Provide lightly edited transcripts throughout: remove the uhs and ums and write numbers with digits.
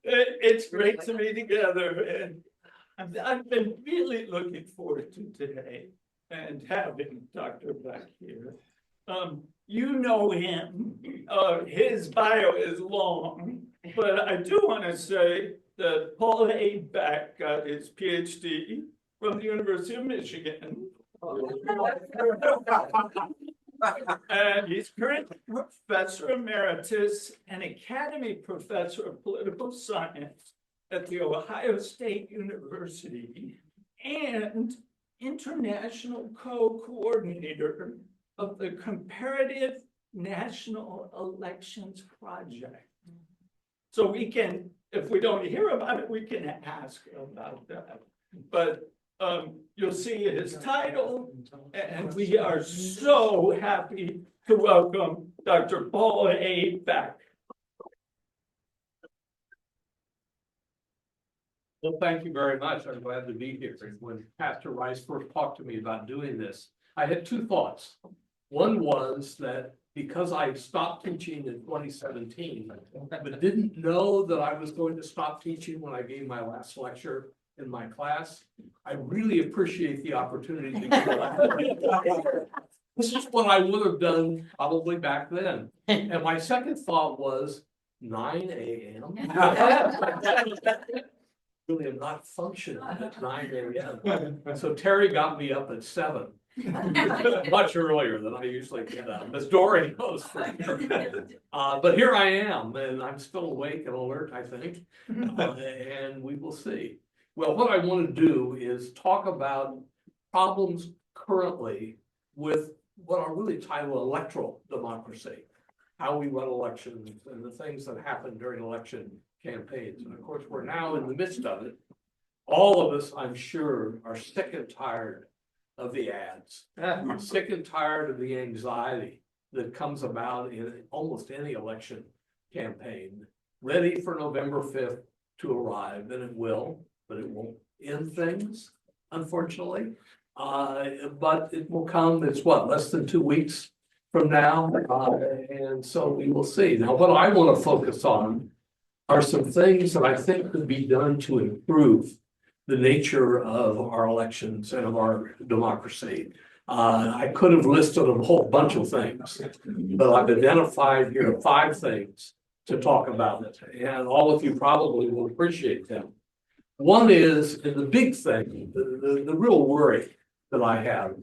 It's great to be together, and I've been really looking forward to today and having Dr. Beck here. You know him, his bio is long, but I do want to say that Paul A. Beck got his PhD from the University of Michigan. And he's current professor emeritus and Academy Professor of Political Science at the Ohio State University and international co-coordinator of the Comparative National Elections Project. So we can, if we don't hear about it, we can ask about that. But you'll see his title, and we are so happy to welcome Dr. Paul A. Beck. Well, thank you very much. I'm glad to be here. When Pastor Rice first talked to me about doing this, I had two thoughts. One was that because I stopped teaching in 2017, but didn't know that I was going to stop teaching when I gave my last lecture in my class, I really appreciate the opportunity to give that. This is what I would have done probably back then. And my second thought was 9 a.m. Really am not functioning at 9 a.m. So Terry got me up at 7. Much earlier than I usually get up, as Dory knows for sure. But here I am, and I'm still awake and alert, I think, and we will see. Well, what I want to do is talk about problems currently with what are really titled electoral democracy, how we run elections and the things that happen during election campaigns. And of course, we're now in the midst of it. All of us, I'm sure, are sick and tired of the ads. We're sick and tired of the anxiety that comes about in almost any election campaign, ready for November 5th to arrive, and it will, but it won't end things, unfortunately. But it will come, it's what, less than 2 weeks from now? And so we will see. Now, what I want to focus on are some things that I think could be done to improve the nature of our elections and of our democracy. I could have listed a whole bunch of things, but I've identified here 5 things to talk about it, and all of you probably will appreciate them. One is, and the big thing, the real worry that I have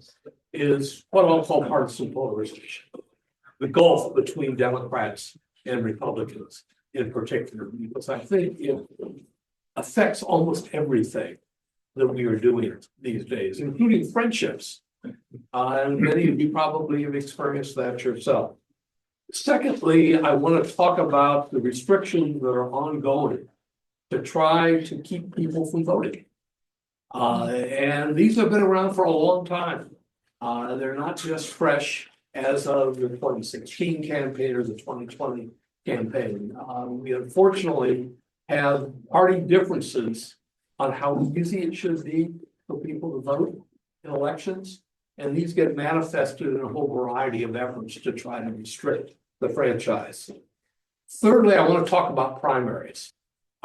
is what I'll call partisan polarization, the gulf between Democrats and Republicans in particular, because I think it affects almost everything that we are doing these days, including friendships. And many of you probably have experienced that yourself. Secondly, I want to talk about the restrictions that are ongoing to try to keep people from voting. And these have been around for a long time. They're not just fresh as of the 2016 campaign or the 2020 campaign. We unfortunately have party differences on how easy it should be for people to vote in elections. And these get manifested in a whole variety of efforts to try to restrict the franchise. Thirdly, I want to talk about primaries.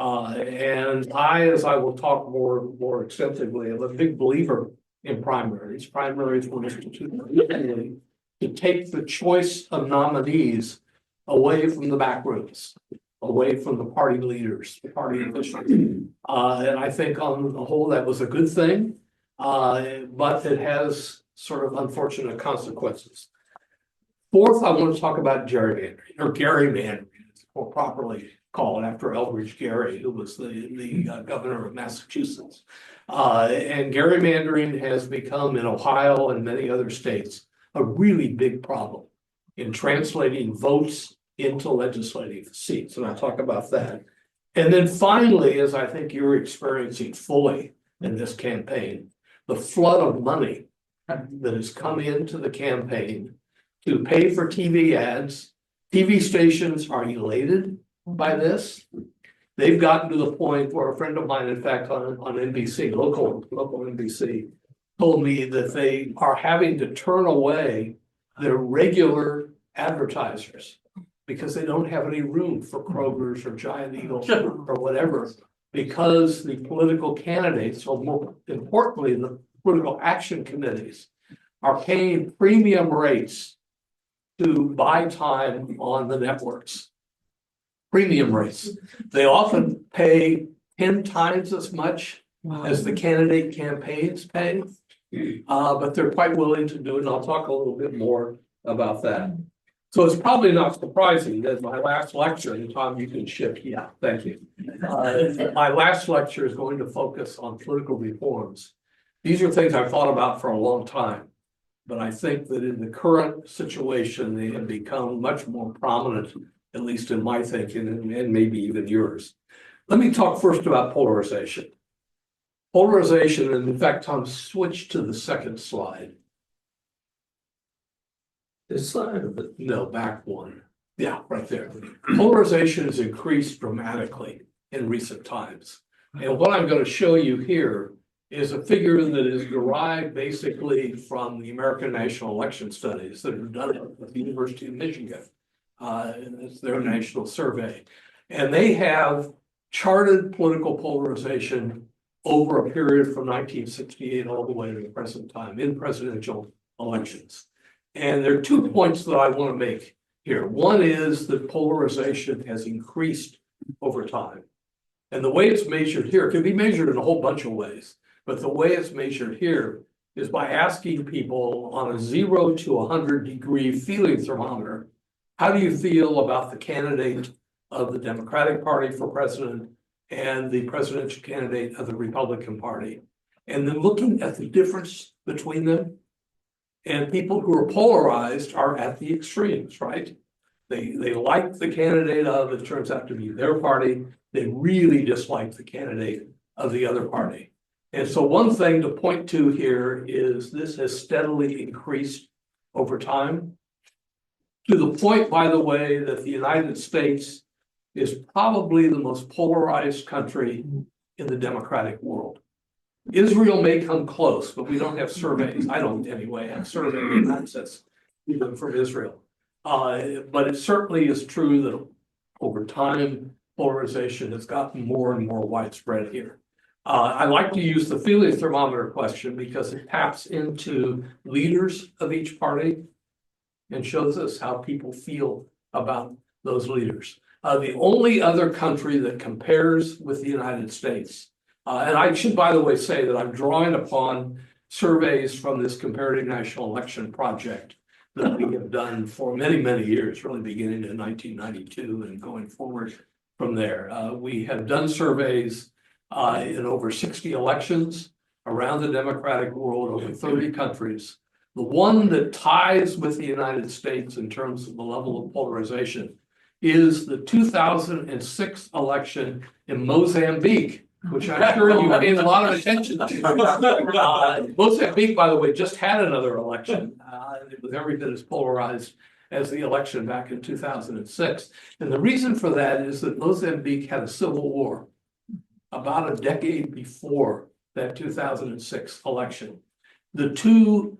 And as I will talk more extensively, I'm a big believer in primaries. Primaries were instituted to take the choice of nominees away from the back rooms, away from the party leaders, the party officials. And I think on the whole, that was a good thing, but it has sort of unfortunate consequences. Fourth, I want to talk about gerrymandering, or gerrymandering, more properly called after Elbridge Gerry, who was the governor of Massachusetts. And gerrymandering has become in Ohio and many other states a really big problem in translating votes into legislative seats. And I'll talk about that. And then finally, as I think you're experiencing fully in this campaign, the flood of money that has come into the campaign to pay for TV ads. TV stations are elated by this. They've gotten to the point where a friend of mine, in fact, on NBC, local NBC, told me that they are having to turn away their regular advertisers because they don't have any room for Kroger's or Giant Eagle or whatever. Because the political candidates, or more importantly, the political action committees are paying premium rates to buy time on the networks. Premium rates. They often pay 10 times as much as the candidate campaigns pay. But they're quite willing to do it, and I'll talk a little bit more about that. So it's probably not surprising that my last lecture, and Tom, you can shift, yeah, thank you. My last lecture is going to focus on political reforms. These are things I've thought about for a long time, but I think that in the current situation, they have become much more prominent, at least in my thinking, and maybe even yours. Let me talk first about polarization. Polarization, and in fact, Tom, switch to the second slide. This slide, but no, back one. Yeah, right there. Polarization has increased dramatically in recent times. And what I'm going to show you here is a figure that is derived basically from the American National Election Studies that are done at the University of Michigan. And it's their national survey. And they have charted political polarization over a period from 1968 all the way to the present time in presidential elections. And there are 2 points that I want to make here. One is that polarization has increased over time. And the way it's measured here, it can be measured in a whole bunch of ways, but the way it's measured here is by asking people on a 0 to 100-degree feeling thermometer, how do you feel about the candidate of the Democratic Party for president and the presidential candidate of the Republican Party? And then looking at the difference between them. And people who are polarized are at the extremes, right? They like the candidate of, it turns out to be their party. They really dislike the candidate of the other party. And so one thing to point to here is this has steadily increased over time, to the point, by the way, that the United States is probably the most polarized country in the democratic world. Israel may come close, but we don't have surveys. I don't anyway have survey access even from Israel. But it certainly is true that over time, polarization has gotten more and more widespread here. I like to use the feeling thermometer question because it taps into leaders of each party and shows us how people feel about those leaders. The only other country that compares with the United States, and I should, by the way, say that I'm drawing upon surveys from this Comparative National Election Project that we have done for many, many years, really beginning in 1992 and going forward from there. We have done surveys in over 60 elections around the democratic world, over 30 countries. The one that ties with the United States in terms of the level of polarization is the 2006 election in Mozambique, which I'm sure you paid a lot of attention to. Mozambique, by the way, just had another election. It was every bit as polarized as the election back in 2006. And the reason for that is that Mozambique had a civil war about a decade before that 2006 election. The two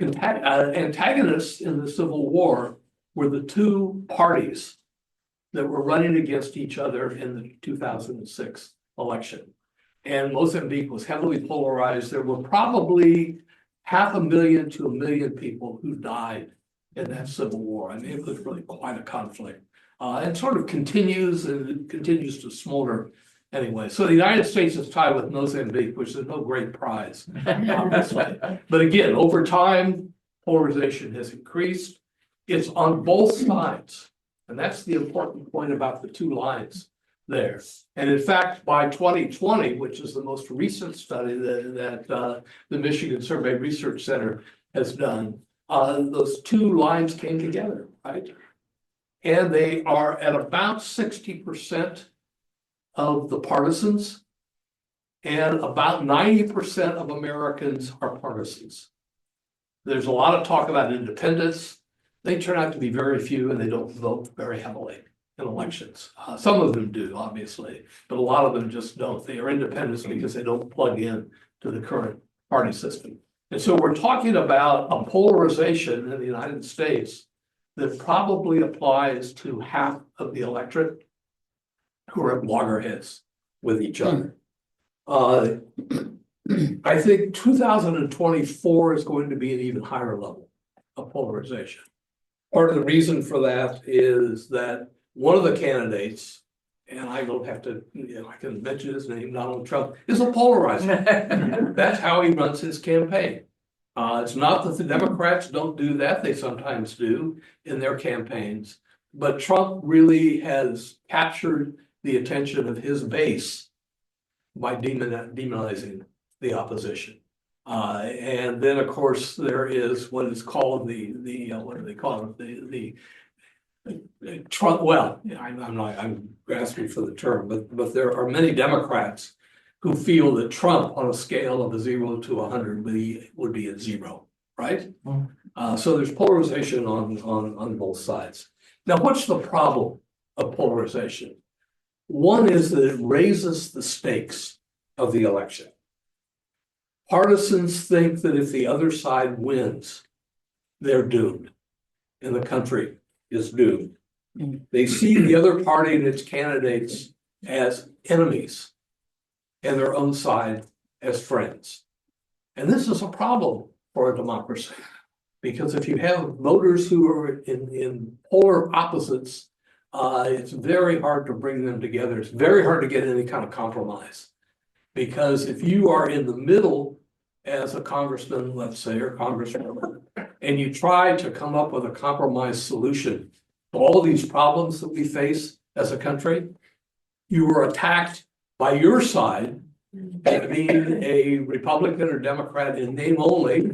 antagonists in the Civil War were the two parties that were running against each other in the 2006 election. And Mozambique was heavily polarized. There were probably 500,000 to 1 million people who died in that civil war. I mean, it was really quite a conflict. And sort of continues, and it continues to smolder anyway. So the United States is tied with Mozambique, which is no great prize, obviously. But again, over time, polarization has increased. It's on both sides. And that's the important point about the two lines there. And in fact, by 2020, which is the most recent study that the Michigan Survey Research Center has done, those two lines came together, right? And they are at about 60% of the partisans, and about 90% of Americans are partisans. There's a lot of talk about independents. They turn out to be very few, and they don't vote very heavily in elections. Some of them do, obviously, but a lot of them just don't. They are independents because they don't plug in to the current party system. And so we're talking about a polarization in the United States that probably applies to half of the electorate who are at loggerheads with each other. I think 2024 is going to be an even higher level of polarization. Part of the reason for that is that one of the candidates, and I don't have to, I can mention his name, Donald Trump, is a polarizer. That's how he runs his campaign. It's not that the Democrats don't do that, they sometimes do in their campaigns, but Trump really has captured the attention of his base by demonizing the opposition. And then, of course, there is what is called what do they call it? The Trump, well, I'm grasping for the term, but there are many Democrats who feel that Trump on a scale of a 0 to 100 would be at 0, right? So there's polarization on both sides. Now, what's the problem of polarization? One is that it raises the stakes of the election. Partisans think that if the other side wins, they're doomed, and the country is doomed. They see the other party and its candidates as enemies and their own side as friends. And this is a problem for a democracy, because if you have voters who are in polar opposites, it's very hard to bring them together. It's very hard to get any kind of compromise. Because if you are in the middle as a congressman, let's say, or congresswoman, and you try to come up with a compromise solution to all of these problems that we face as a country, you are attacked by your side as being a Republican or Democrat in name only,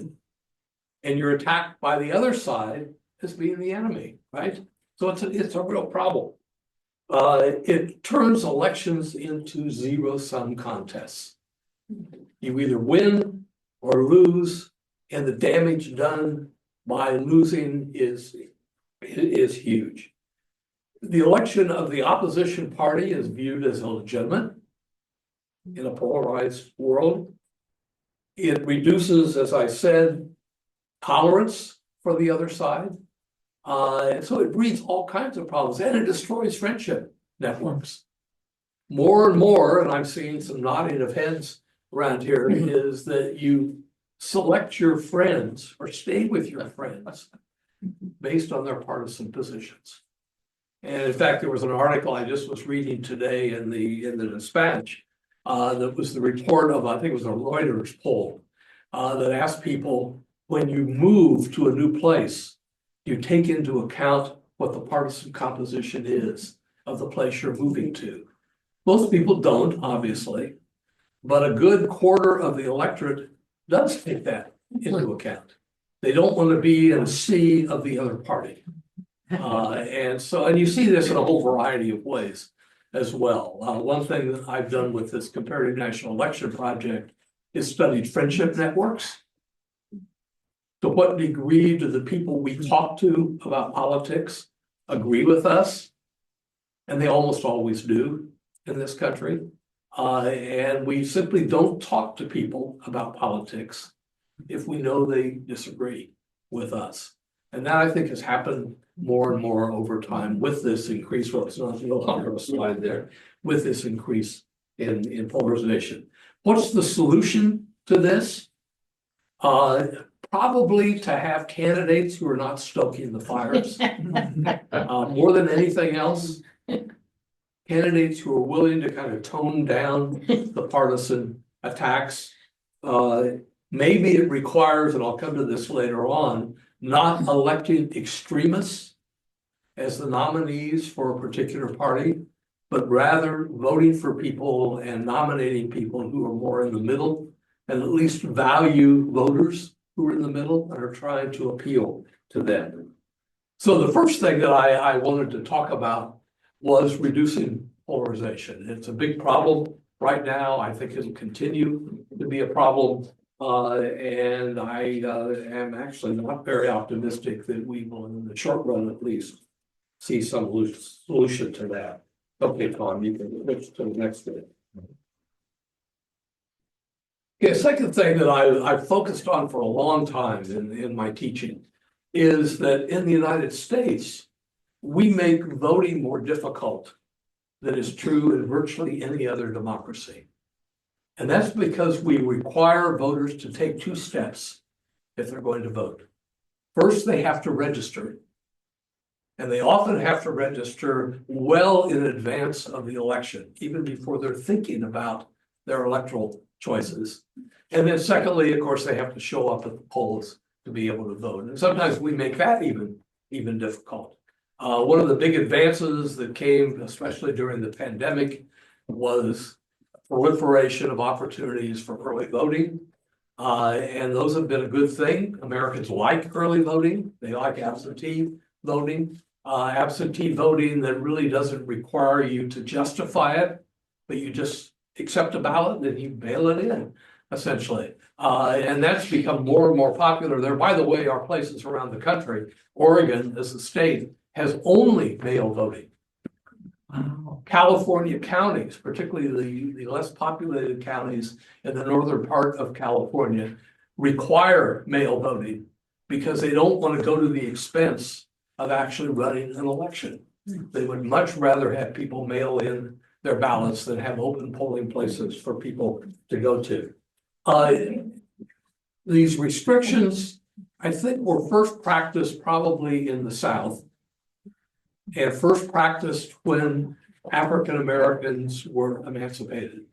and you're attacked by the other side as being the enemy, right? So it's a real problem. It turns elections into zero-sum contests. You either win or lose, and the damage done by losing is huge. The election of the opposition party is viewed as illegitimate in a polarized world. It reduces, as I said, tolerance for the other side. And so it breeds all kinds of problems, and it destroys friendship networks. More and more, and I'm seeing some nodding of heads around here, is that you select your friends or stay with your friends based on their partisan positions. And in fact, there was an article I just was reading today in the Dispatch that was the report of, I think it was a Reuters poll that asked people, when you move to a new place, you take into account what the partisan composition is of the place you're moving to. Most people don't, obviously, but a good quarter of the electorate does take that into account. They don't want to be in a sea of the other party. And you see this in a whole variety of ways as well. One thing that I've done with this comparative national election project is studied friendship networks. To what degree do the people we talk to about politics agree with us? And they almost always do in this country. And we simply don't talk to people about politics if we know they disagree with us. And that, I think, has happened more and more over time with this increase. Well, it's not no longer a slide there, with this increase in polarization. What's the solution to this? Probably to have candidates who are not stoking the fires. More than anything else, candidates who are willing to kind of tone down the partisan attacks. Maybe it requires, and I'll come to this later on, not electing extremists as the nominees for a particular party, but rather voting for people and nominating people who are more in the middle and at least value voters who are in the middle and are trying to appeal to them. So the first thing that I wanted to talk about was reducing polarization. It's a big problem right now. I think it'll continue to be a problem. And I am actually not very optimistic that we will, in the short run at least, see some solution to that. Okay, Tom, you can switch to the next bit. Okay, second thing that I've focused on for a long time in my teaching is that in the United States, we make voting more difficult than is true in virtually any other democracy. And that's because we require voters to take two steps if they're going to vote. First, they have to register. And they often have to register well in advance of the election, even before they're thinking about their electoral choices. And then secondly, of course, they have to show up at the polls to be able to vote. And sometimes we make that even difficult. One of the big advances that came, especially during the pandemic, was proliferation of opportunities for early voting. And those have been a good thing. Americans like early voting. They like absentee voting. Absentee voting that really doesn't require you to justify it, but you just accept a ballot and you mail it in, essentially. And that's become more and more popular there. By the way, our places around the country, Oregon as a state has only mail voting. Wow. California counties, particularly the less populated counties in the northern part of California, require mail voting because they don't want to go to the expense of actually running an election. They would much rather have people mail in their ballots than have open polling places for people to go to. These restrictions, I think, were first practiced probably in the South and first practiced when African Americans were emancipated.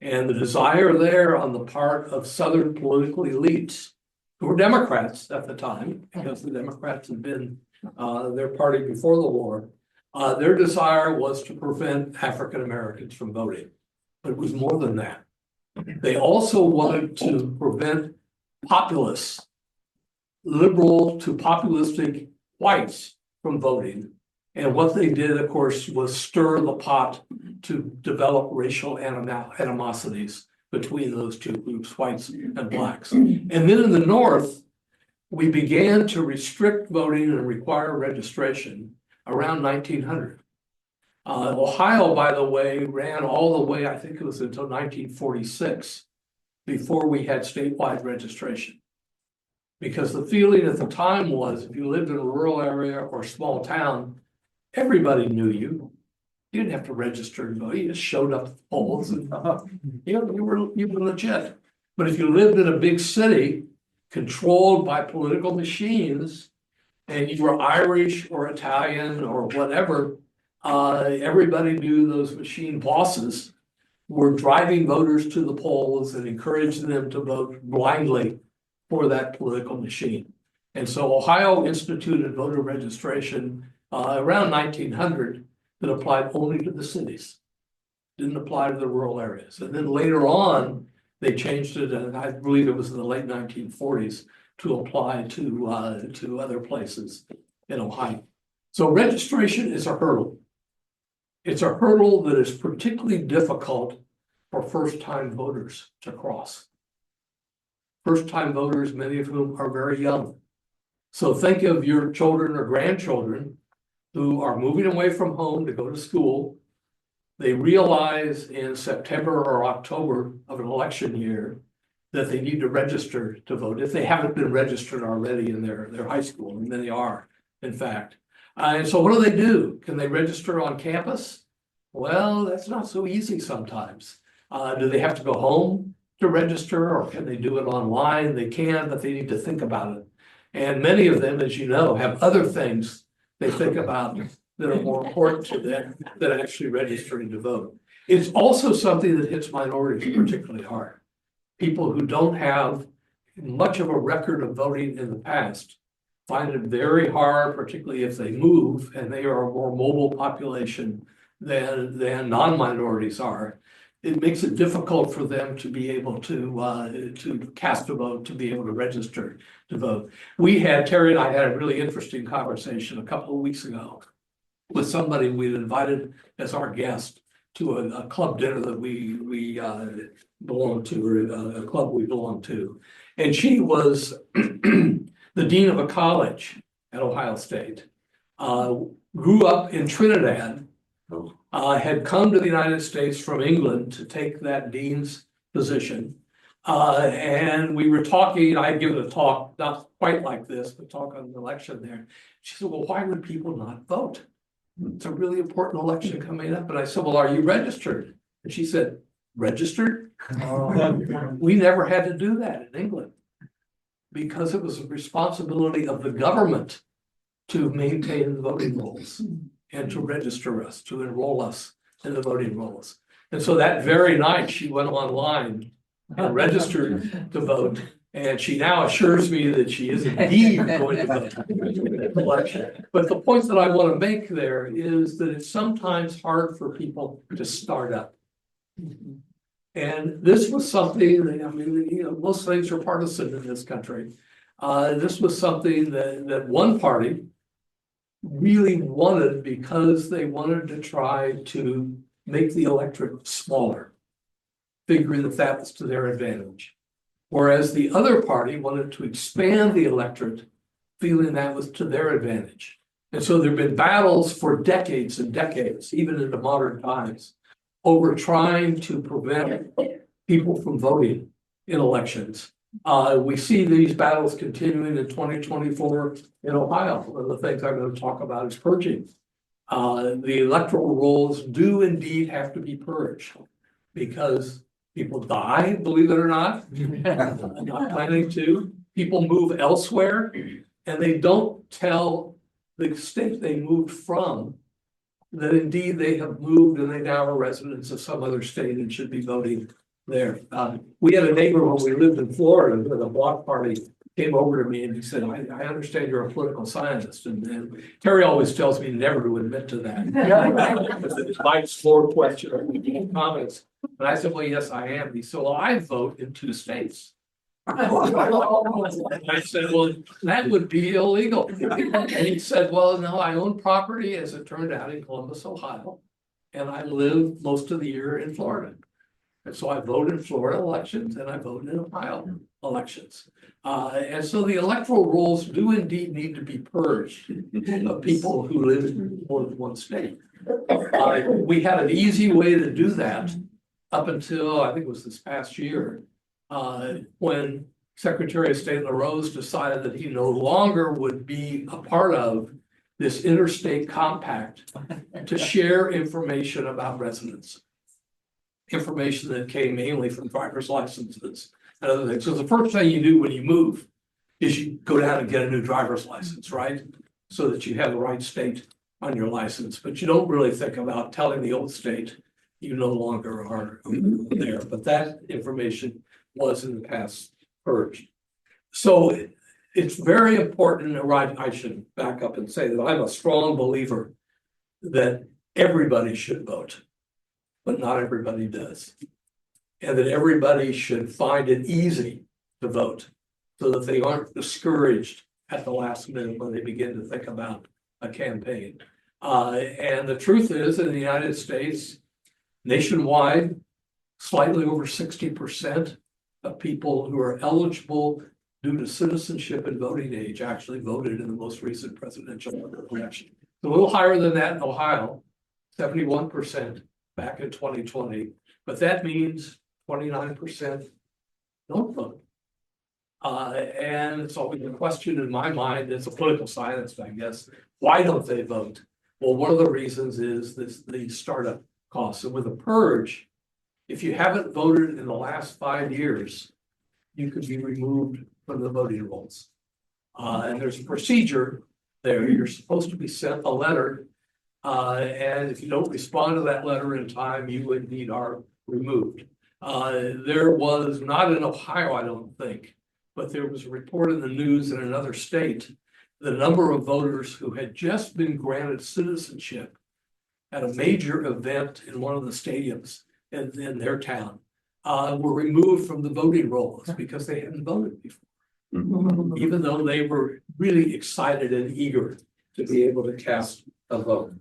And the desire there on the part of Southern political elites, who were Democrats at the time, because the Democrats had been their party before the war, their desire was to prevent African Americans from voting. But it was more than that. They also wanted to prevent populists, liberal to populistic whites from voting. And what they did, of course, was stir the pot to develop racial animosities between those two groups, whites and blacks. And then in the North, we began to restrict voting and require registration around 1900. Ohio, by the way, ran all the way, I think it was until 1946, before we had statewide registration. Because the feeling at the time was, if you lived in a rural area or small town, everybody knew you. You didn't have to register to vote. You just showed up at the polls and you were legit. But if you lived in a big city controlled by political machines, and you were Irish or Italian or whatever, everybody knew those machine bosses were driving voters to the polls and encouraging them to vote blindly for that political machine. And so Ohio instituted voter registration around 1900 that applied only to the cities, didn't apply to the rural areas. And then later on, they changed it, and I believe it was in the late 1940s, to apply to other places in Ohio. So registration is a hurdle. It's a hurdle that is particularly difficult for first-time voters to cross. First-time voters, many of whom are very young. So think of your children or grandchildren who are moving away from home to go to school. They realize in September or October of an election year that they need to register to vote if they haven't been registered already in their high school, and many are, in fact. And so what do? Can they register on campus? Well, that's not so easy sometimes. Do they have to go home to register, or can they do it online? They can, but they need to think about it. And many of them, as you know, have other things they think about that are more important to them than actually registering to vote. It's also something that hits minorities particularly hard. People who don't have much of a record of voting in the past find it very hard, particularly if they move and they are a more mobile population than non-minorities are. It makes it difficult for them to be able to cast a vote, to be able to register to vote. Terry and I had a really interesting conversation a couple of weeks ago with somebody we'd invited as our guest to a club dinner that we belong to, or a club we belong to. And she was the dean of a college at Ohio State, grew up in Trinidad, had come to the United States from England to take that dean's position. And we were talking, I had given a talk not quite like this, but talk on the election there. She said, well, why would people not vote? It's a really important election coming up. And I said, well, are you registered? And she said, registered? We never had to do that in England because it was a responsibility of the government to maintain the voting rolls and to register us, to enroll us in the voting rolls. And so that very night, she went online and registered to vote. And she now assures me that she is indeed going to vote in the election. But the point that I want to make there is that it's sometimes hard for people to start up. And this was something that, I mean, you know, most things are partisan in this country. This was something that one party really wanted because they wanted to try to make the electorate smaller, figuring that that was to their advantage. Whereas the other party wanted to expand the electorate, feeling that was to their advantage. And so there have been battles for decades and decades, even into modern times, over trying to prevent people from voting in elections. We see these battles continuing in 2024 in Ohio. One of the things I'm going to talk about is purging. The electoral rolls do indeed have to be purged because people die, believe it or not. I'm not planning to. People move elsewhere and they don't tell the state they moved from that indeed they have moved and they now are residents of some other state and should be voting there. We had a neighbor when we lived in Florida, where the Block Party came over to me and he said, I understand you're a political scientist. And Terry always tells me never to admit to that. It's my floor question or comments. And I said, well, yes, I am. He said, well, I vote in 2 states. And I said, well, that would be illegal. And he said, well, no, I own property, as it turned out, in Columbus, Ohio. And I live most of the year in Florida. And so I vote in Florida elections and I vote in Ohio elections. And so the electoral rolls do indeed need to be purged of people who live in more than one state. We had an easy way to do that up until, I think it was this past year, when Secretary of State LaRose decided that he no longer would be a part of this interstate compact to share information about residents. Information that came mainly from driver's licenses and other things. So the first thing you do when you move is you go down and get a new driver's license, right? So that you have the right state on your license, but you don't really think about telling the old state you no longer are there. But that information was in the past purged. So it's very important, or I should back up and say that I'm a strong believer that everybody should vote, but not everybody does. And that everybody should find it easy to vote so that they aren't discouraged at the last minute when they begin to think about a campaign. And the truth is, in the United States, nationwide, slightly over 60% of people who are eligible due to citizenship and voting age actually voted in the most recent presidential election. A little higher than that in Ohio, 71% back in 2020, but that means 29% don't vote. And it's always a question in my mind, as a political scientist, I guess, why don't they vote? Well, one of the reasons is the startup costs. And with a purge, if you haven't voted in the last 5 years, you could be removed from the voting rolls. And there's a procedure there. You're supposed to be sent a letter. And if you don't respond to that letter in time, you indeed are removed. There was not in Ohio, I don't think, but there was a report in the news in another state, the number of voters who had just been granted citizenship at a major event in one of the stadiums in their town, were removed from the voting rolls because they hadn't voted before, even though they were really excited and eager to be able to cast a vote.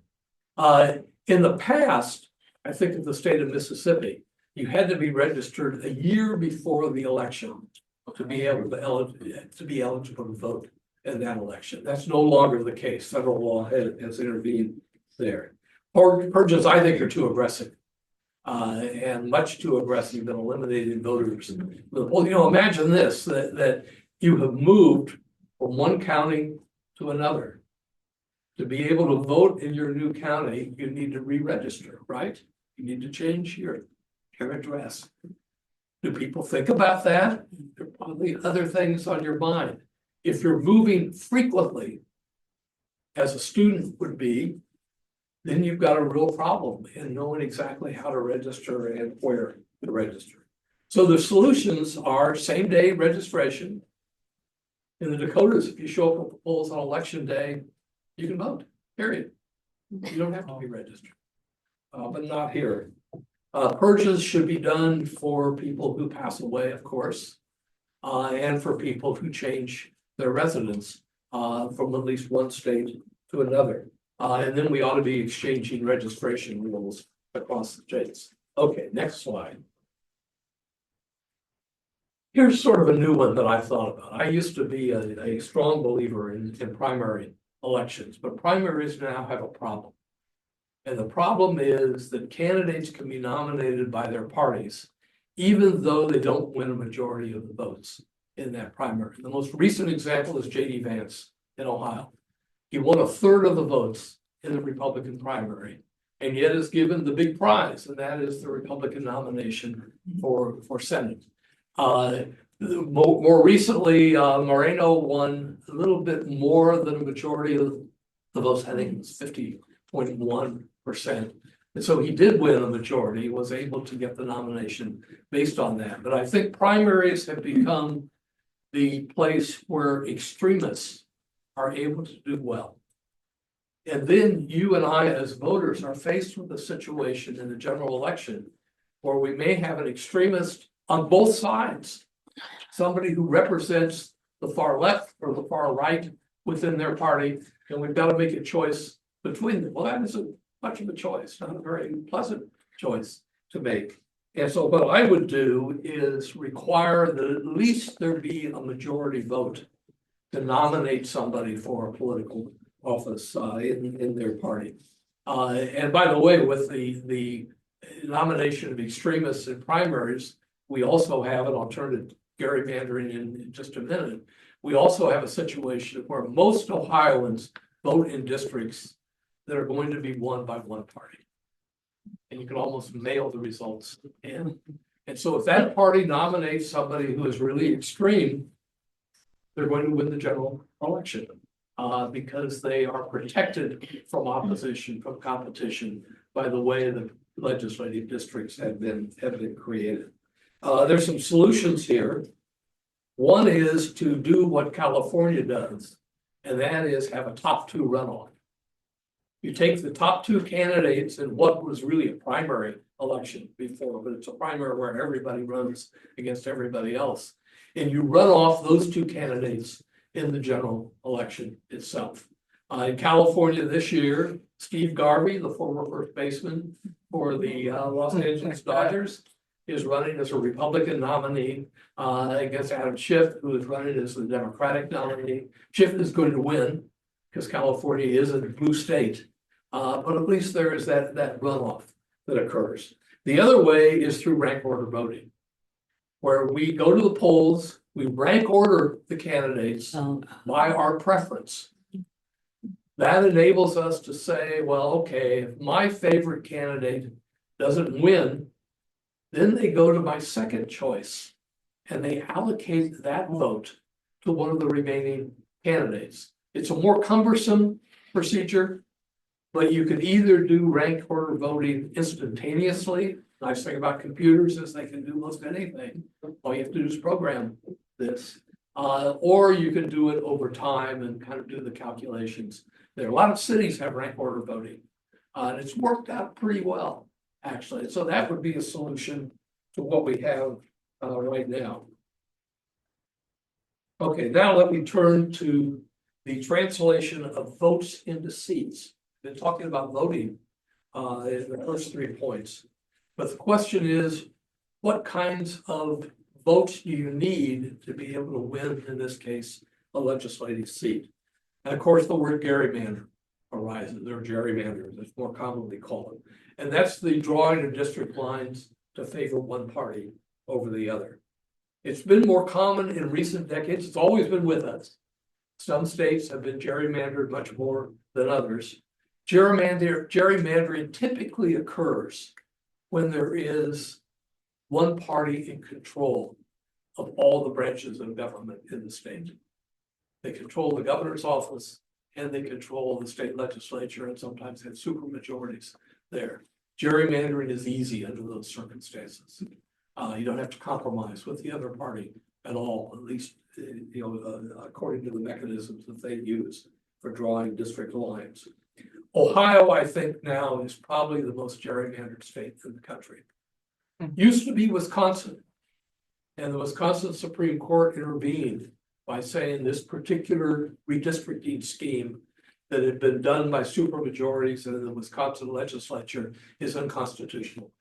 In the past, I think in the state of Mississippi, you had to be registered a year before the election to be able to be eligible to vote in that election. That's no longer the case. Federal law has intervened there. Purges, I think, are too aggressive. And much too aggressive in eliminating voters. Well, you know, imagine this, that you have moved from one county to another. To be able to vote in your new county, you need to re-register, right? You need to change your address. Do people think about that? There are probably other things on your mind. If you're moving frequently, as a student would be, then you've got a real problem in knowing exactly how to register and where to register. So the solutions are same-day registration. In the Dakotas, if you show up at the polls on election day, you can vote, period. You don't have to be registered, but not here. Purges should be done for people who pass away, of course, and for people who change their residence from at least one state to another. And then we ought to be exchanging registration rules across the states. Okay, next slide. Here's sort of a new one that I thought about. I used to be a strong believer in primary elections, but primaries now have a problem. And the problem is that candidates can be nominated by their parties, even though they don't win a majority of the votes in that primary. The most recent example is J.D. Vance in Ohio. He won a third of the votes in the Republican primary, and yet is given the big prize, and that is the Republican nomination for Senate. More recently, Moreno won a little bit more than a majority of the votes. I think it was 50.1%. And so he did win a majority, was able to get the nomination based on that. But I think primaries have become the place where extremists are able to do well. And then you and I, as voters, are faced with a situation in the general election where we may have an extremist on both sides, somebody who represents the far left or the far right within their party, and we've got to make a choice between them. Well, that isn't much of a choice, not a very pleasant choice to make. And so what I would do is require that at least there be a majority vote to nominate somebody for a political office in their party. And by the way, with the nomination of extremists in primaries, we also have, and I'll turn to gerrymandering in just a minute, we also have a situation where most Ohioans vote in districts that are going to be won by one party. And you can almost mail the results in. And so if that party nominates somebody who is really extreme, they're going to win the general election because they are protected from opposition, from competition by the way the legislative districts have been created. There's some solutions here. One is to do what California does, and that is have a top two runoff. You take the top two candidates in what was really a primary election before, but it's a primary where everybody runs against everybody else. And you run off those two candidates in the general election itself. In California this year, Steve Garvey, the former first baseman for the Los Angeles Dodgers, is running as a Republican nominee against Adam Schiff, who is running as the Democratic nominee. Schiff is going to win because California is a blue state, but at least there is that runoff that occurs. The other way is through rank order voting, where we go to the polls, we rank order the candidates by our preference. That enables us to say, well, okay, if my favorite candidate doesn't win, then they go to my second choice and they allocate that vote to one of the remaining candidates. It's a more cumbersome procedure, but you can either do ranked order voting instantaneously. Nice thing about computers is they can do most anything. All you have to do is program this, or you can do it over time and kind of do the calculations. There are a lot of cities have ranked order voting, and it's worked out pretty well, actually. So that would be a solution to what we have right now. Okay, now let me turn to the translation of votes into seats. Been talking about voting in the first 3 points, but the question is, what kinds of votes do you need to be able to win, in this case, a legislative seat? And of course, the word gerrymander arises, or gerrymanders, it's more commonly called. And that's the drawing of district lines to favor one party over the other. It's been more common in recent decades. It's always been with us. Some states have been gerrymandered much more than others. Gerrymandering typically occurs when there is one party in control of all the branches of government in the state. They control the governor's office and they control the state legislature and sometimes have supermajorities there. Gerrymandering is easy under those circumstances. You don't have to compromise with the other party at all, at least according to the mechanisms that they use for drawing district lines. Ohio, I think now is probably the most gerrymandered state in the country. Used to be Wisconsin. And the Wisconsin Supreme Court intervened by saying this particular redistricting scheme that had been done by supermajorities in the Wisconsin legislature is unconstitutional.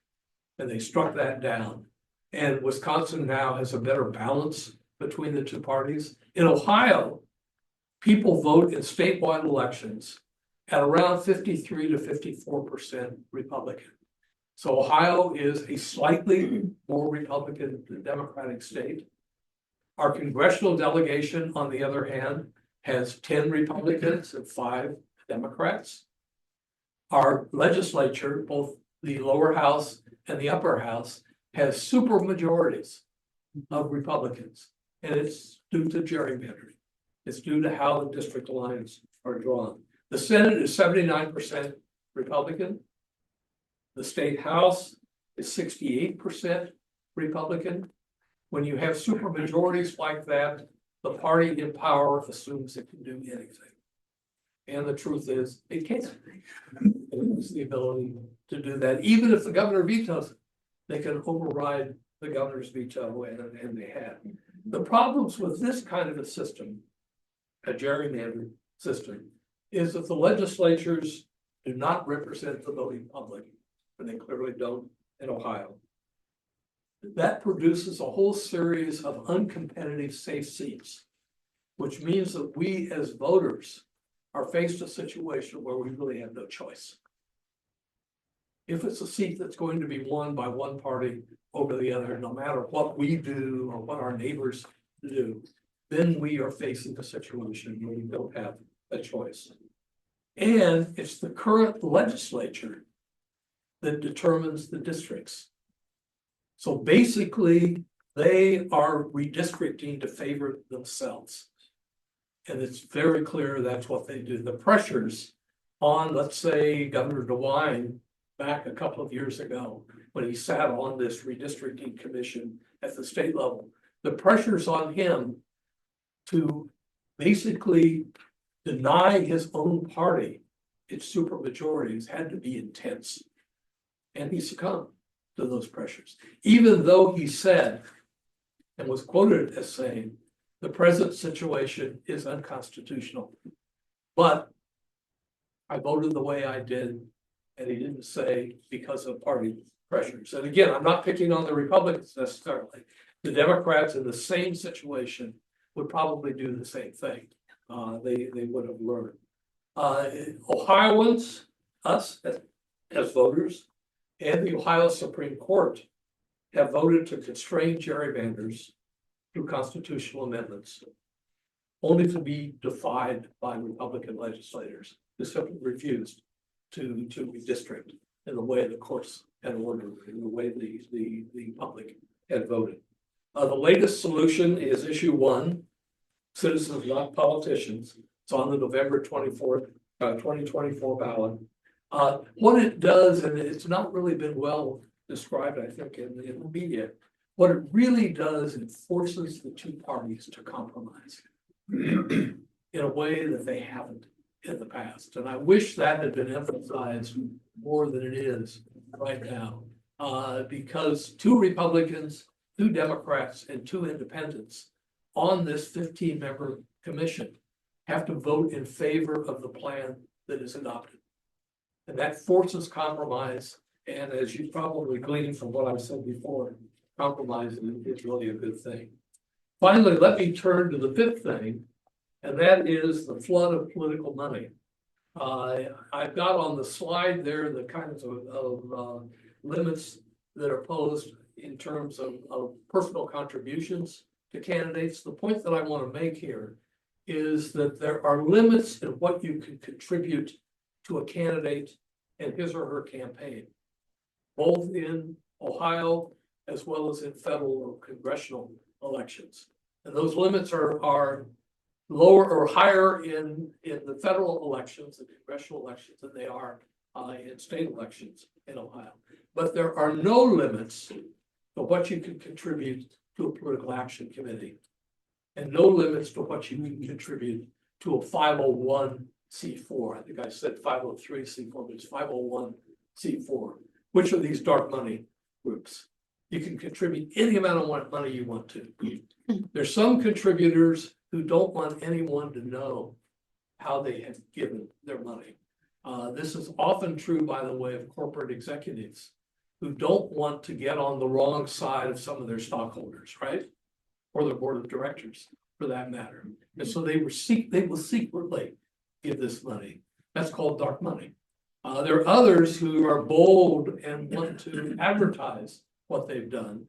And they struck that down. And Wisconsin now has a better balance between the two parties. In Ohio, people vote in statewide elections at around 53 to 54% Republican. So Ohio is a slightly more Republican than Democratic state. Our congressional delegation, on the other hand, has 10 Republicans and 5 Democrats. Our legislature, both the lower house and the upper house, has super majorities of Republicans. And it's due to gerrymandering. It's due to how the district lines are drawn. The Senate is 79% Republican. The state house is 68% Republican. When you have supermajorities like that, the party in power assumes it can do anything. And the truth is, it can't. It has the ability to do that. Even if the governor vetoes it, they can override the governor's veto, and they have. The problems with this kind of a system, a gerrymandered system, is that the legislatures do not represent the voting public. And they clearly don't in Ohio. That produces a whole series of uncompetitive safe seats, which means that we as voters are faced a situation where we really have no choice. If it's a seat that's going to be won by one party over the other, no matter what we do or what our neighbors do, then we are facing a situation where we don't have a choice. And it's the current legislature that determines the districts. So basically, they are redistricting to favor themselves. And it's very clear that's what they do. The pressures on, let's say, Governor DeWine back a couple of years ago, when he sat on this redistricting commission at the state level, the pressures on him to basically deny his own party its supermajorities had to be intense. And he succumbed to those pressures, even though he said, and was quoted as saying, the present situation is unconstitutional. But I voted the way I did, and he didn't say because of party pressures. And again, I'm not picking on the Republicans necessarily. The Democrats in the same situation would probably do the same thing. They would have learned. Ohioans, us as voters, and the Ohio Supreme Court have voted to constrain gerrymanders through constitutional amendments, only to be defied by Republican legislators who simply refused to redistrict in the way the courts had ordered, in the way the public had voted. The latest solution is issue 1, citizens not politicians. It's on the November 24th, 2024 ballot. What it does, and it's not really been well described, I think, in the media, what it really does, it forces the two parties to compromise in a way that they haven't in the past. And I wish that had been emphasized more than it is right now, because 2 Republicans, 2 Democrats, and 2 independents on this 15-member commission have to vote in favor of the plan that is adopted. And that forces compromise. And as you probably gleaned from what I've said before, compromise is really a good thing. Finally, let me turn to the 5th thing, and that is the flood of political money. I've got on the slide there the kinds of limits that are posed in terms of personal contributions to candidates. The point that I want to make here is that there are limits in what you can contribute to a candidate and his or her campaign, both in Ohio as well as in federal or congressional elections. And those limits are lower or higher in the federal elections, the congressional elections, than they are in state elections in Ohio. But there are no limits to what you can contribute to a political action committee, and no limits to what you can contribute to a 501c4. I think I said 503c4, but it's 501c4. Which are these dark money groups? You can contribute any amount of money you want to. There's some contributors who don't want anyone to know how they have given their money. This is often true, by the way, of corporate executives who don't want to get on the wrong side of some of their stockholders, right? Or their board of directors, for that matter. And so they will secretly give this money. That's called dark money. There are others who are bold and want to advertise what they've done,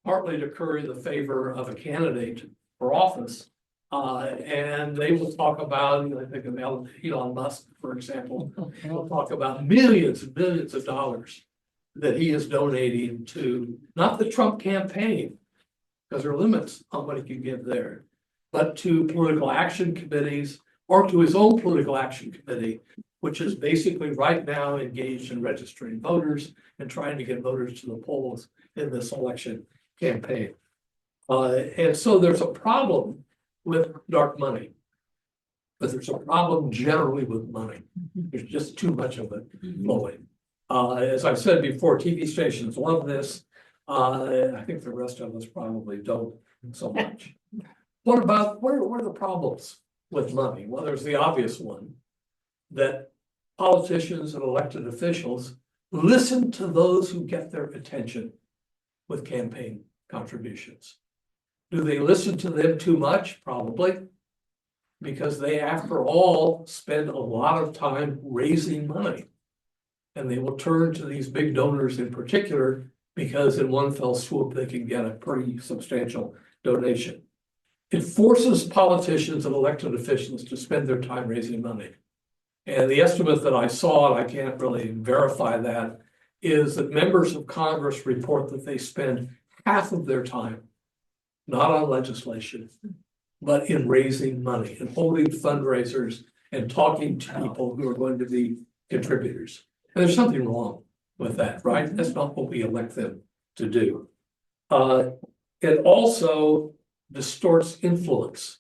partly to curry the favor of a candidate for office. And they will talk about, I think of Elon Musk, for example, will talk about millions and millions of dollars that he is donating to, not the Trump campaign, because there are limits on what he can give there, but to political action committees or to his own political action committee, which is basically right now engaged in registering voters and trying to get voters to the polls in this election campaign. And so there's a problem with dark money, but there's a problem generally with money. There's just too much of it flowing. As I've said before, TV stations love this. I think the rest of us probably don't so much. What are the problems with money? Well, there's the obvious one, that politicians and elected officials listen to those who get their attention with campaign contributions. Do they listen to them too much? Probably, because they, after all, spend a lot of time raising money. And they will turn to these big donors in particular, because in one fell swoop, they can get a pretty substantial donation. It forces politicians and elected officials to spend their time raising money. And the estimate that I saw, and I can't really verify that, is that members of Congress report that they spend half of their time, not on legislation, but in raising money and holding fundraisers and talking to people who are going to be contributors. And there's something wrong with that, right? That's not what we elect them to do. It also distorts influence.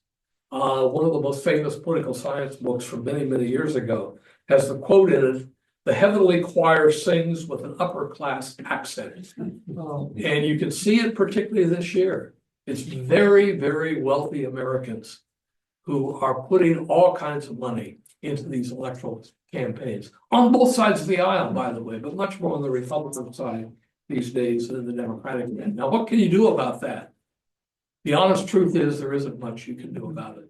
One of the most famous political science books from many, many years ago has the quote in it, "The heavenly choir sings with an upper class accent." And you can see it particularly this year. It's very, very wealthy Americans who are putting all kinds of money into these electoral campaigns on both sides of the aisle, by the way, but much more on the Republican side these days than the Democratic end. Now, what can you do about that? The honest truth is there isn't much you can do about it.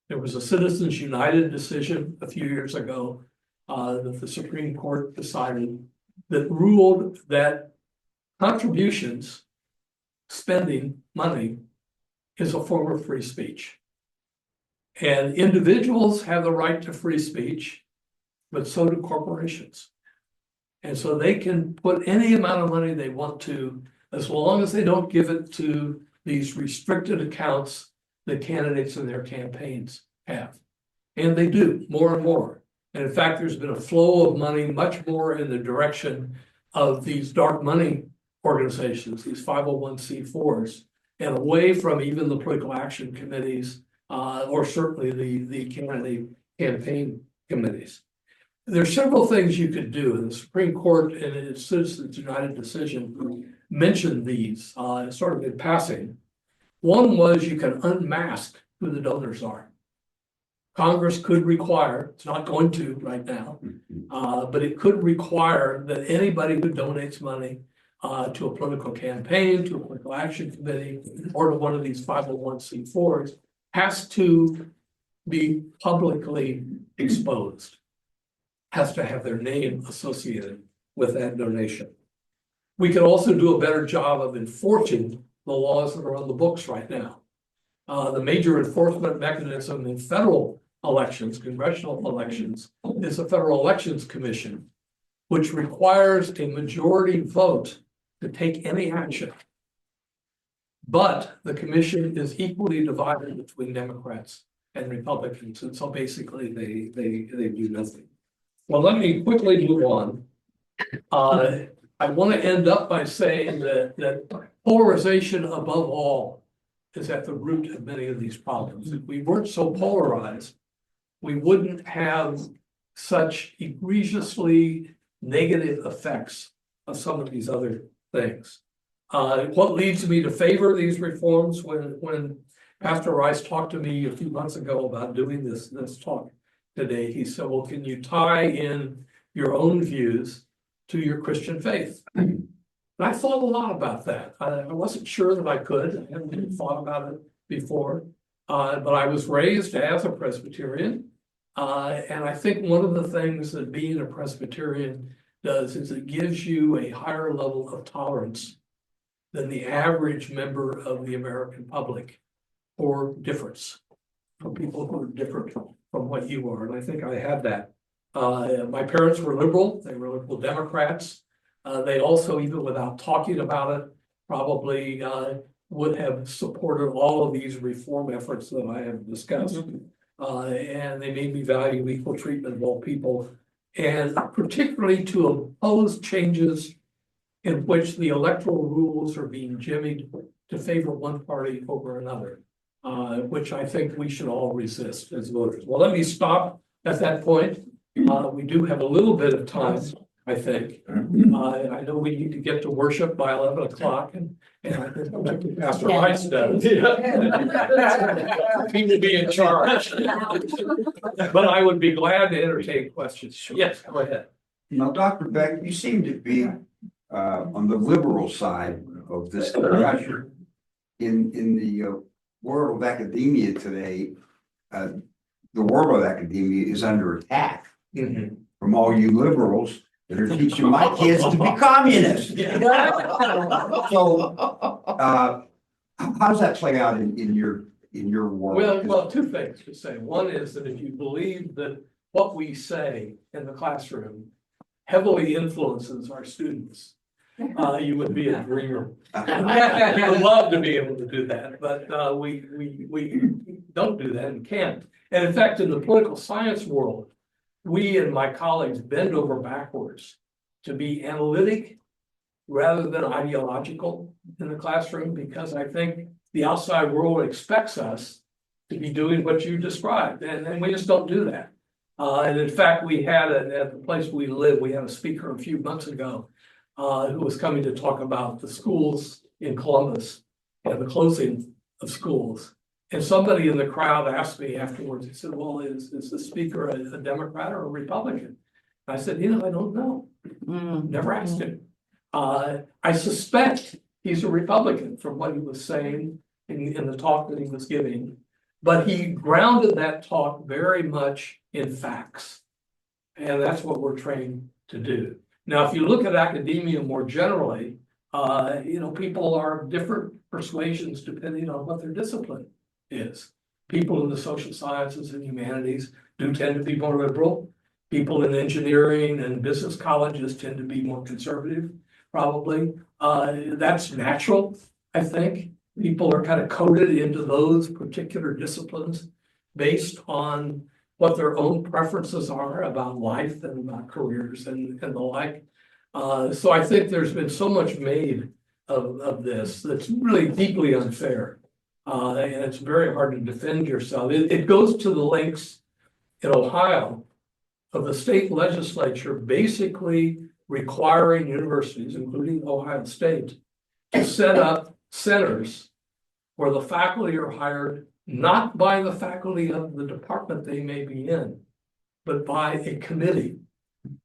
There was a Citizens United decision a few years ago that the Supreme Court decided that ruled that contributions, spending money, is a form of free speech. And individuals have the right to free speech, but so do corporations. And so they can put any amount of money they want to, as long as they don't give it to these restricted accounts that candidates in their campaigns have. And they do more and more. And in fact, there's been a flow of money much more in the direction of these dark money organizations, these 501c4s, and away from even the political action committees, or certainly the candidate campaign committees. There's several things you could do, and the Supreme Court in its Citizens United decision mentioned these sort of in passing. One was you can unmask who the donors are. Congress could require, it's not going to right now, but it could require that anybody who donates money to a political campaign, to a political action committee, or to one of these 501c4s has to be publicly exposed, has to have their name associated with that donation. We can also do a better job of enforcing the laws that are on the books right now. The major enforcement mechanism in federal elections, congressional elections, is the Federal Elections Commission, which requires a majority vote to take any action. But the commission is equally divided between Democrats and Republicans, and so basically they do nothing. Well, let me quickly move on. I want to end up by saying that polarization above all is at the root of many of these problems. If we weren't so polarized, we wouldn't have such egregiously negative effects of some of these other things. What leads me to favor these reforms when Pastor Rice talked to me a few months ago about doing this talk today, he said, well, can you tie in your own views to your Christian faith? And I thought a lot about that. I wasn't sure that I could. I hadn't really thought about it before. But I was raised as a Presbyterian. And I think one of the things that being a Presbyterian does is it gives you a higher level of tolerance than the average member of the American public for difference, for people who are different from what you are. And I think I had that. My parents were liberal. They were liberal Democrats. They also, even without talking about it, probably would have supported all of these reform efforts that I have discussed. And they made me value equal treatment of all people, and particularly to oppose changes in which the electoral rules are being jimmied to favor one party over another, which I think we should all resist as voters. Well, let me stop at that point. We do have a little bit of time, I think. I know we need to get to worship by 11 o'clock, and I think Pastor Rice does. He will be in charge. But I would be glad to entertain questions. Yes, go ahead. Now, Dr. Beck, you seem to be on the liberal side of this discussion. In the world of academia today, the world of academia is under attack from all you liberals that are teaching my kids to be communists. So, how does that play out in your world? Well, two things to say. One is that if you believe that what we say in the classroom heavily influences our students, you would be a dreamer. We would love to be able to do that, but we don't do that and can't. And in fact, in the political science world, we and my colleagues bend over backwards to be analytic rather than ideological in the classroom, because I think the outside world expects us to be doing what you described, and we just don't do that. And in fact, we had at the place we live, we had a speaker a few months ago who was coming to talk about the schools in Columbus and the closing of schools. And somebody in the crowd asked me afterwards, he said, well, is the speaker a Democrat or a Republican? I said, I don't know. Never asked him. I suspect he's a Republican from what he was saying in the talk that he was giving, but he grounded that talk very much in facts. And that's what we're trained to do. Now, if you look at academia more generally, people are of different persuasions depending on what their discipline is. People in the social sciences and humanities do tend to be more liberal. People in engineering and business colleges tend to be more conservative, probably. That's natural, I think. People are kind of coded into those particular disciplines based on what their own preferences are about life and about careers and the like. So I think there's been so much made of this that's really deeply unfair. And it's very hard to defend yourself. It goes to the lengths in Ohio of the state legislature basically requiring universities, including Ohio State, to set up centers where the faculty are hired not by the faculty of the department they may be in, but by a committee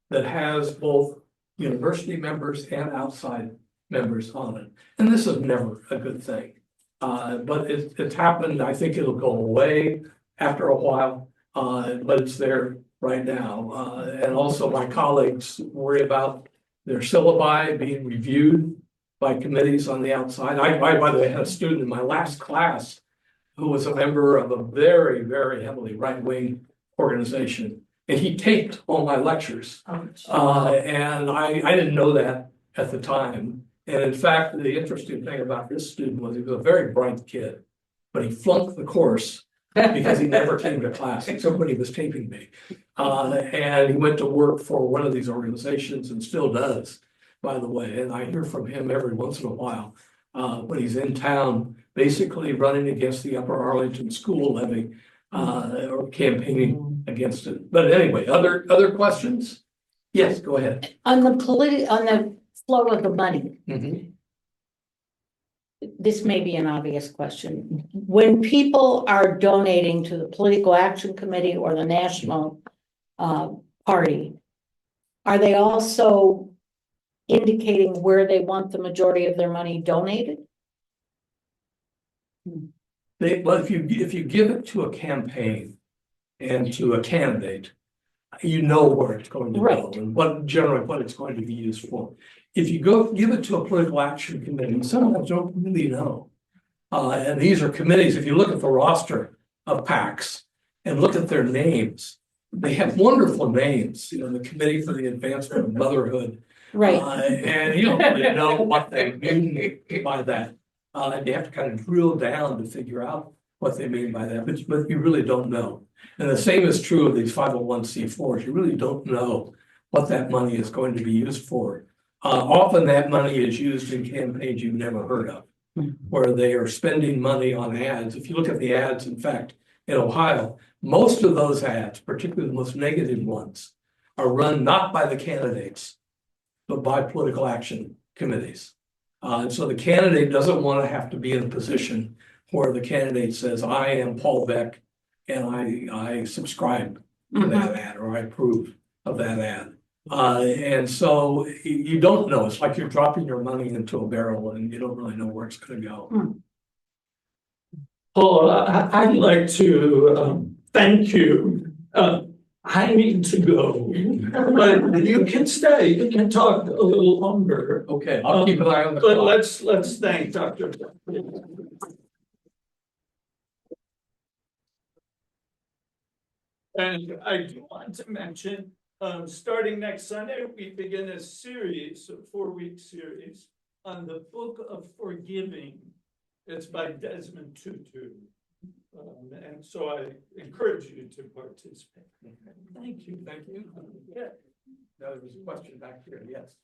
that has both university members and outside members on it. And this is never a good thing. But it's happened. I think it'll go away after a while, but it's there right now. And also my colleagues worry about their syllabi being reviewed by committees on the outside. I by the way, had a student in my last class who was a member of a very, very heavily right-wing organization. And he taped all my lectures. And I didn't know that at the time. And in fact, the interesting thing about this student was he was a very bright kid, but he flunked the course because he never came to class. Somebody was taping me. And he went to work for one of these organizations and still does, by the way. And I hear from him every once in a while when he's in town, basically running against the Upper Arlington school levy or campaigning against it. But anyway, other questions? Yes, go ahead. On the on the flow of the money, this may be an obvious question. When people are donating to the Political Action Committee or the National Party, are they also indicating where they want the majority of their money donated? Well, if you give it to a campaign and to a candidate, you know where it's going to go Right. and what it's going to be used for. If you give it to a political action committee, some of them don't really know. And these are committees, if you look at the roster of PACs and look at their names, they have wonderful names, the Committee for the Advancement of Motherhood. Right. And you don't really know what they mean by that. You have to kind of drill down to figure out what they mean by that, but you really don't know. And the same is true of these 501c4s. You really don't know what that money is going to be used for. Often that money is used in campaigns you've never heard of, where they are spending money on ads. If you look at the ads, in fact, in Ohio, most of those ads, particularly the most negative ones, are run not by the candidates, but by political action committees. And so the candidate doesn't want to have to be in a position where the candidate says, I am Paul Beck, and I subscribe to that ad, or I approve of that ad. And so you don't know. It's like you're dropping your money into a barrel and you don't really know where it's going to go. Paul, I'd like to thank you. I need to go, but you can stay. You can talk a little longer. Okay, I'll keep an eye on the But clock. let's thank Dr. And I do want to mention, starting next Sunday, we begin a series, a 4-week series on the Book of Forgiving. It's by Desmond Tutu. And so I encourage you to participate. Thank you. Thank you. Yeah. There was a question back here. Yes.